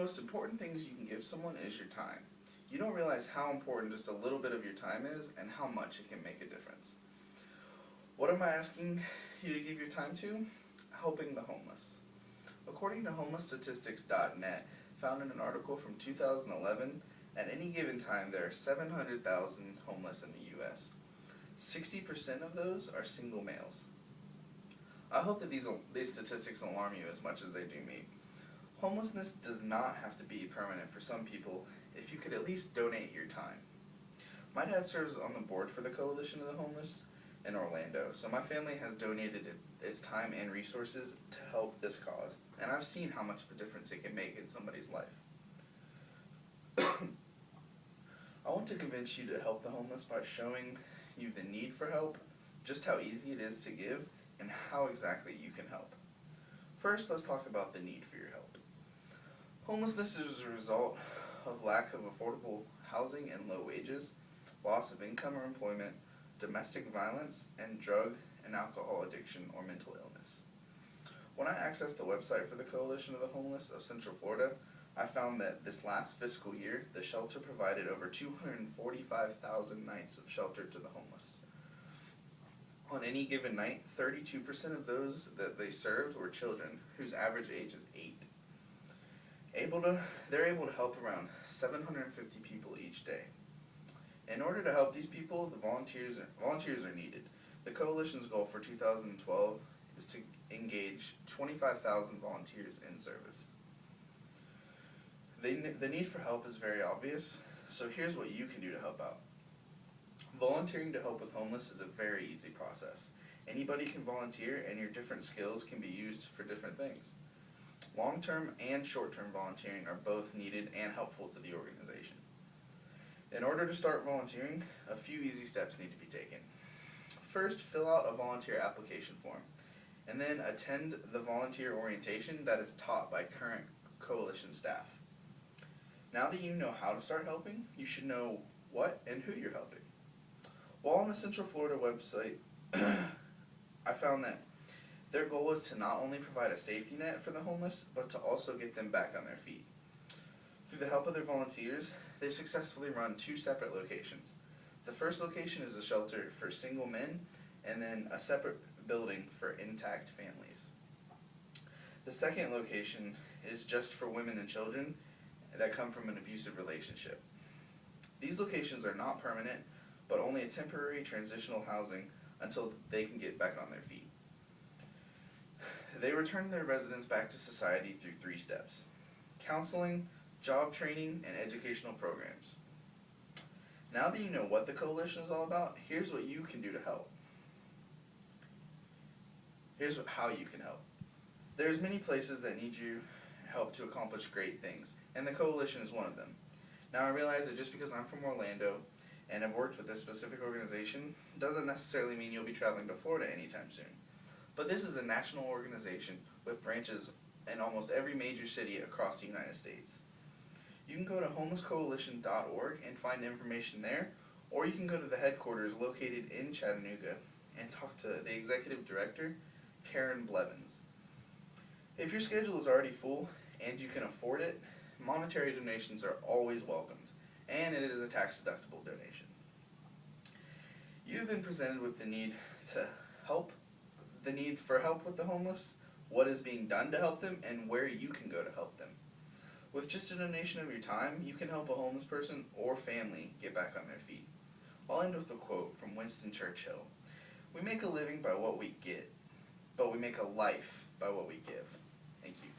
most important things you can give someone is your time. You don't realize how important just a little bit of your time is and how much it can make a difference. What am I asking you to give your time to? Helping the homeless. According to homelessstatistics.net, found in an article from 2011, at any given time there are 700,000 homeless in the U.S. 60% of those are single males. I hope that these statistics alarm you as much as they do me. Homelessness does not have to be permanent for some people if you could at least donate your time. My dad serves on the board for the Coalition of the Homeless in Orlando, so my family has donated its time and resources to help this cause, and I've seen how much of a difference it can make in somebody's life. I want to convince you to help the homeless by showing you the need for help, just how easy it is to give, and how exactly you can help. First, let's talk about the need for your help. Homelessness is a result of lack of affordable housing and low wages, loss of income or employment, domestic violence, and drug and alcohol addiction or mental illness. When I accessed the website for the Coalition of the Homeless of Central Florida, I found that this last fiscal year, the shelter provided over 245,000 nights of shelter to the homeless. On any given night, 32% of those that they served were children, whose average age is 8. They're able to help around 750 people each day. In order to help these people, the volunteers are needed. The Coalition's goal for 2012 is to engage 25,000 volunteers in service. The need for help is very obvious, so here's what you can do to help out. Volunteering to help with homeless is a very easy process. Anybody can volunteer, and your different skills can be used for different things. Long-term and short-term volunteering are both needed and helpful to the organization. In order to start volunteering, a few easy steps need to be taken. First, fill out a volunteer application form, and then attend the volunteer orientation that is taught by current Coalition staff. Now that you know how to start helping, you should know what and who you're helping. While on the Central Florida website, I found that their goal is to not only provide a safety net for the homeless, but to also get them back on their feet. Through the help of their volunteers, they successfully run 2 separate locations. The first location is a shelter for single men, and then a separate building for intact families. The second location is just for women and children that come from an abusive relationship. These locations are not permanent, but only a temporary transitional housing until they can get back on their feet. They return their residents back to society through 3 steps: counseling, job training, and educational programs. Now that you know what the Coalition is all about, here's what you can do to help. Here's how you can help. There's many places that need your help to accomplish great things, and the Coalition is one of them. Now I realize that just because I'm from Orlando and have worked with this specific organization doesn't necessarily mean you'll be traveling to Florida anytime soon. But this is a national organization with branches in almost every major city across the United States. You can go to homelesscoalition.org and find information there, or you can go to the headquarters located in Chattanooga and talk to the executive director, Karen Blevins. If your schedule is already full and you can afford it, monetary donations are always welcomed, and it is a tax-deductible donation. You have been presented with the need for help with the homeless, what is being done to help them, and where you can go to help them. With just a donation of your time, you can help a homeless person or family get back on their feet. I'll end with a quote from Winston Churchill. "We make a living by what we get, but we make a life by what we give." Thank you.